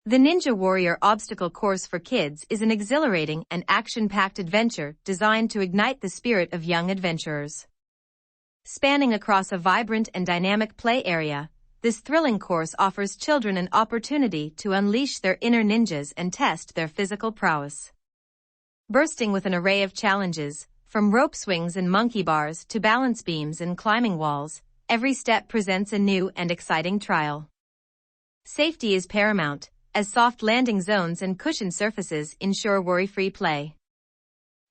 The Ninja Warrior Obstacle Course for Kids is an exhilarating and action-packed adventure designed to ignite the spirit of young adventurers. Spanning across a vibrant and dynamic play area, this thrilling course offers children an opportunity to unleash their inner ninjas and test their physical prowess. Bursting with an array of challenges, from rope swings and monkey bars to balance beams and climbing walls, every step presents a new and exciting trial. Safety is paramount, as soft landing zones and cushioned surfaces ensure worry-free play.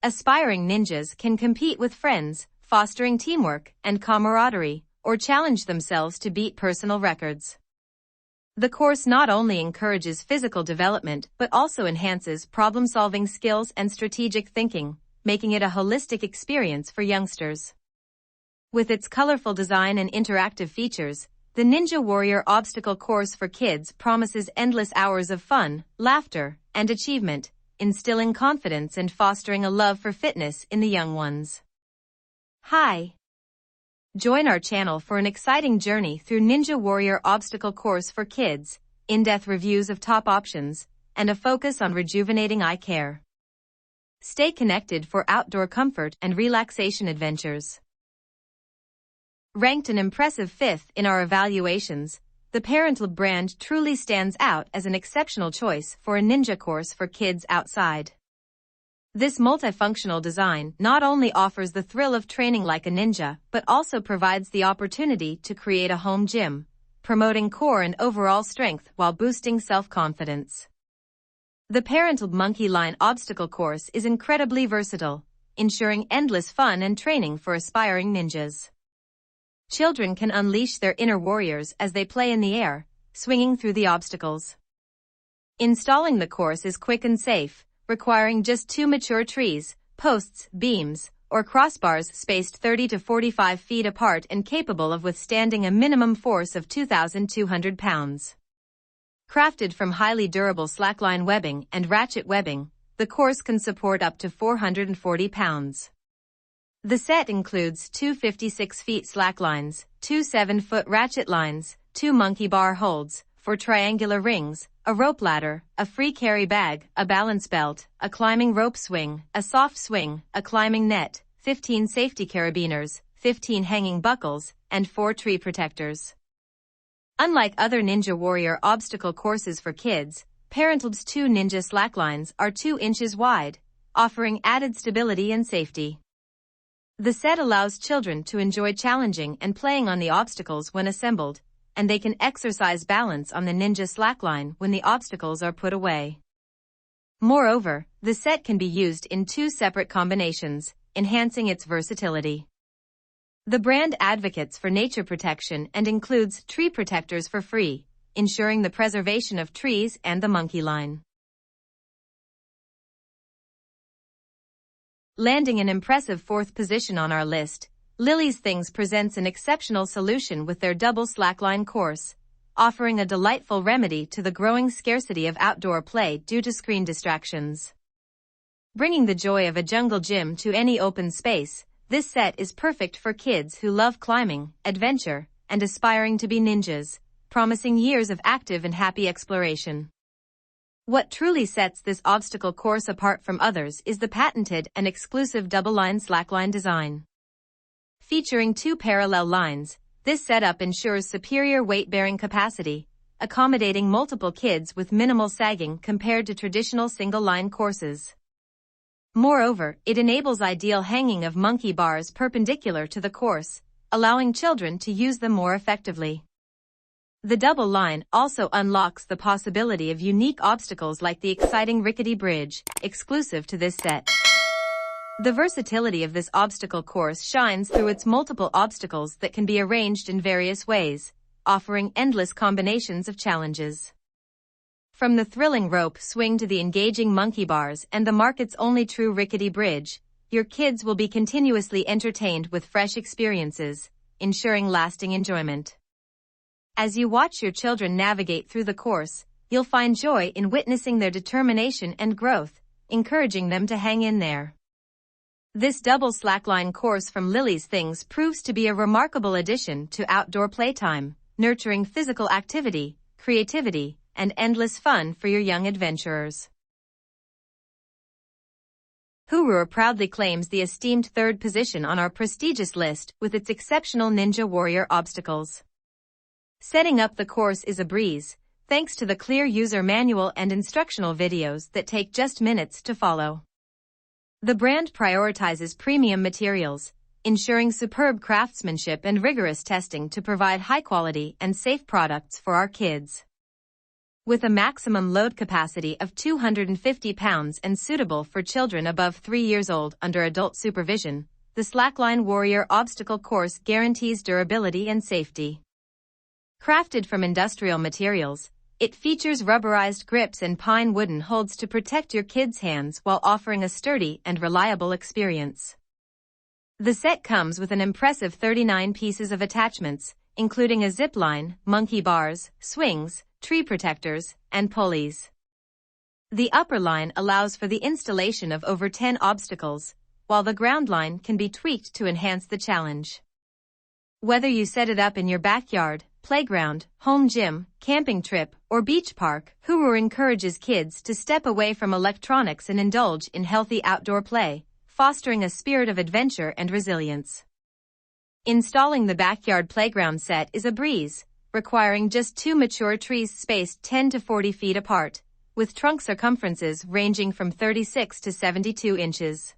Aspiring ninjas can compete with friends, fostering teamwork and camaraderie, or challenge themselves to beat personal records. The course not only encourages physical development but also enhances problem-solving skills and strategic thinking, making it a holistic experience for youngsters. With its colorful design and interactive features, the Ninja Warrior Obstacle Course for Kids promises endless hours of fun, laughter, and achievement, instilling confidence and fostering a love for fitness in the young ones. Hi! Join our channel for an exciting journey through Ninja Warrior Obstacle Course for Kids, in-depth reviews of top options, and a focus on rejuvenating eye care. Stay connected for outdoor comfort and relaxation adventures. Ranked an impressive 5th in our evaluations, the Perantlb brand truly stands out as an exceptional choice for a ninja course for kids outside. This multifunctional design not only offers the thrill of training like a ninja, but also provides the opportunity to create a home gym, promoting core and overall strength while boosting self-confidence. The Perantlb Monkey Line Obstacle Course is incredibly versatile, ensuring endless fun and training for aspiring ninjas. Children can unleash their inner warriors as they play in the air, swinging through the obstacles. Installing the course is quick and safe, requiring just 2 mature trees, posts, beams, or crossbars spaced 30 to 45 feet apart and capable of withstanding a minimum force of 2,200 pounds. Crafted from highly durable slackline webbing and ratchet webbing, the course can support up to 440 pounds. The set includes 2 56-feet slacklines, 2 7-foot ratchet lines, 2 monkey bar holds, 4 triangular rings, a rope ladder, a free carry bag, a balance belt, a climbing rope swing, a soft swing, a climbing net, 15 safety carabiners, 15 hanging buckles, and 4 tree protectors. Unlike other Ninja Warrior obstacle courses for kids, Perantlb's 2 Ninja slacklines are 2 inches wide, offering added stability and safety. The set allows children to enjoy challenging and playing on the obstacles when assembled, and they can exercise balance on the Ninja slackline when the obstacles are put away. Moreover, the set can be used in 2 separate combinations, enhancing its versatility. The brand advocates for nature protection and includes tree protectors for free, ensuring the preservation of trees and the monkey line. Landing an impressive 4th position on our list, Lily's Things presents an exceptional solution with their double slackline course, offering a delightful remedy to the growing scarcity of outdoor play due to screen distractions. Bringing the joy of a jungle gym to any open space, this set is perfect for kids who love climbing, adventure, and aspiring to be ninjas, promising years of active and happy exploration. What truly sets this obstacle course apart from others is the patented and exclusive double-line slackline design. Featuring 2 parallel lines, this setup ensures superior weight-bearing capacity, accommodating multiple kids with minimal sagging compared to traditional single-line courses. Moreover, it enables ideal hanging of monkey bars perpendicular to the course, allowing children to use them more effectively. The double line also unlocks the possibility of unique obstacles like the exciting rickety bridge, exclusive to this set. The versatility of this obstacle course shines through its multiple obstacles that can be arranged in various ways, offering endless combinations of challenges. From the thrilling rope swing to the engaging monkey bars and the market's only true rickety bridge, your kids will be continuously entertained with fresh experiences, ensuring lasting enjoyment. As you watch your children navigate through the course, you'll find joy in witnessing their determination and growth, encouraging them to hang in there. This double slackline course from Lily's Things proves to be a remarkable addition to outdoor playtime, nurturing physical activity, creativity, and endless fun for your young adventurers. Hooroor proudly claims the esteemed third position on our prestigious list with its exceptional Ninja Warrior obstacles. Setting up the course is a breeze, thanks to the clear user manual and instructional videos that take just minutes to follow. The brand prioritizes premium materials, ensuring superb craftsmanship and rigorous testing to provide high-quality and safe products for our kids. With a maximum load capacity of 250 pounds and suitable for children above 3 years old under adult supervision, the Slackline Warrior obstacle course guarantees durability and safety. Crafted from industrial materials, it features rubberized grips and pine wooden holds to protect your kids' hands while offering a sturdy and reliable experience. The set comes with an impressive 39 pieces of attachments, including a zip line, monkey bars, swings, tree protectors, and pulleys. The upper line allows for the installation of over 10 obstacles, while the ground line can be tweaked to enhance the challenge. Whether you set it up in your backyard, playground, home gym, camping trip, or beach park, Hooroor encourages kids to step away from electronics and indulge in healthy outdoor play, fostering a spirit of adventure and resilience. Installing the backyard playground set is a breeze, requiring just 2 mature trees spaced 10 to 40 feet apart, with trunk circumferences ranging from 36 to 72 inches.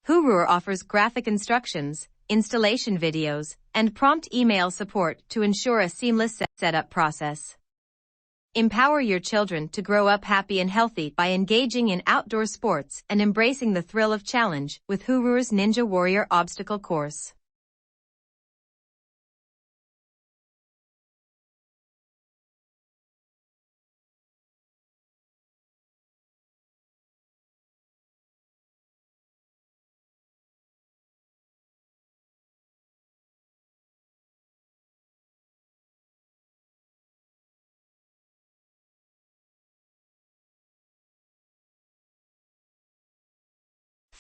Hooroor offers graphic instructions, installation videos, and prompt email support to ensure a seamless setup process. Empower your children to grow up happy and healthy by engaging in outdoor sports and embracing the thrill of challenge with Hooroor's Ninja Warrior obstacle course.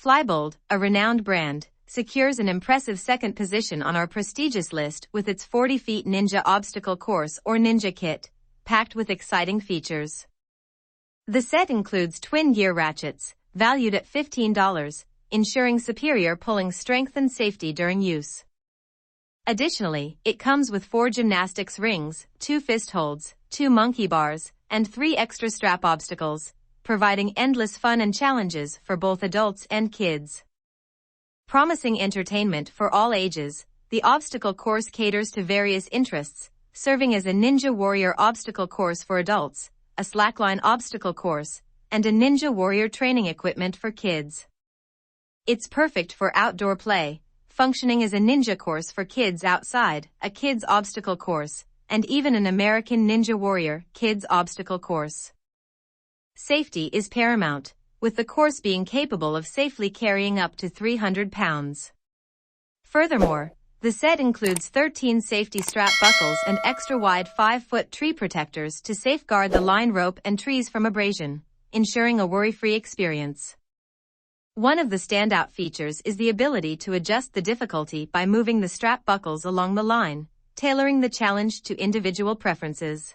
Flybold, a renowned brand, secures an impressive second position on our prestigious list with its 40 feet Ninja obstacle course or Ninja kit, packed with exciting features. The set includes twin gear ratchets, valued at $15, ensuring superior pulling strength and safety during use. Additionally, it comes with 4 gymnastics rings, 2 fist holds, 2 monkey bars, and 3 extra strap obstacles, providing endless fun and challenges for both adults and kids. Promising entertainment for all ages, the obstacle course caters to various interests, serving as a Ninja Warrior obstacle course for adults, a Slackline obstacle course, and a Ninja Warrior training equipment for kids. It's perfect for outdoor play, functioning as a ninja course for kids outside, a kids obstacle course, and even an American Ninja Warrior kids obstacle course. Safety is paramount, with the course being capable of safely carrying up to 300 pounds. Furthermore, the set includes 13 safety strap buckles and extra-wide 5-foot tree protectors to safeguard the line rope and trees from abrasion, ensuring a worry-free experience. One of the standout features is the ability to adjust the difficulty by moving the strap buckles along the line, tailoring the challenge to individual preferences.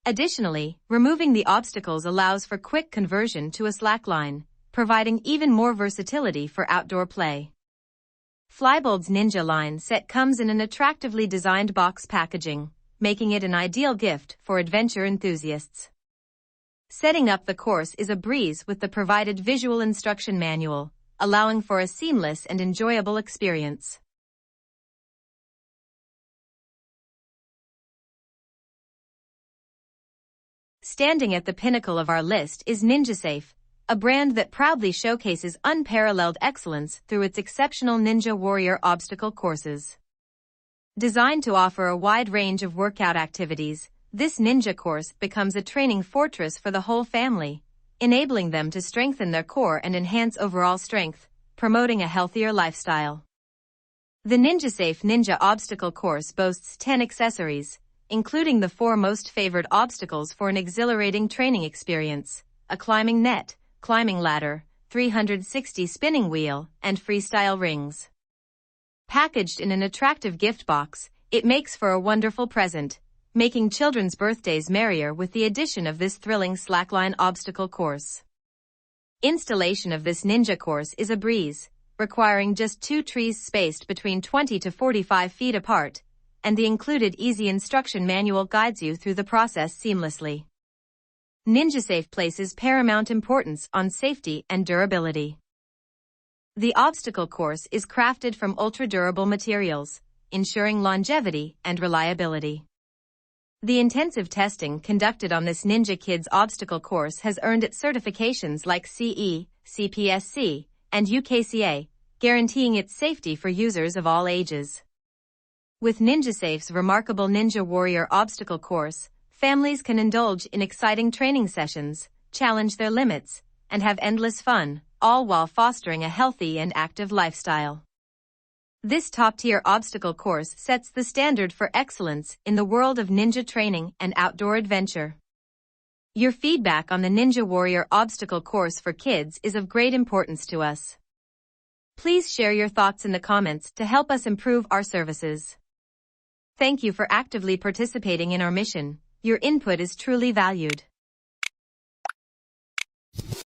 Additionally, removing the obstacles allows for quick conversion to a slackline, providing even more versatility for outdoor play. Flybold's Ninja line set comes in an attractively designed box packaging, making it an ideal gift for adventure enthusiasts. Setting up the course is a breeze with the provided visual instruction manual, allowing for a seamless and enjoyable experience. Standing at the pinnacle of our list is NinjaSafe, a brand that proudly showcases unparalleled excellence through its exceptional Ninja Warrior obstacle courses. Designed to offer a wide range of workout activities, this ninja course becomes a training fortress for the whole family, enabling them to strengthen their core and enhance overall strength, promoting a healthier lifestyle. The NinjaSafe Ninja obstacle course boasts 10 accessories, including the 4 most favored obstacles for an exhilarating training experience: a climbing net, climbing ladder, 360 spinning wheel, and freestyle rings. Packaged in an attractive gift box, it makes for a wonderful present, making children's birthdays merrier with the addition of this thrilling slackline obstacle course. Installation of this ninja course is a breeze, requiring just 2 trees spaced between 20 to 45 feet apart, and the included easy instruction manual guides you through the process seamlessly. NinjaSafe places paramount importance on safety and durability. The obstacle course is crafted from ultra-durable materials, ensuring longevity and reliability. The intensive testing conducted on this Ninja Kids obstacle course has earned it certifications like CE, CPSC, and UKCA, guaranteeing its safety for users of all ages. With NinjaSafe's remarkable Ninja Warrior obstacle course, families can indulge in exciting training sessions, challenge their limits, and have endless fun, all while fostering a healthy and active lifestyle. This top-tier obstacle course sets the standard for excellence in the world of ninja training and outdoor adventure. Your feedback on the Ninja Warrior obstacle course for kids is of great importance to us. Please share your thoughts in the comments to help us improve our services. Thank you for actively participating in our mission. Your input is truly valued.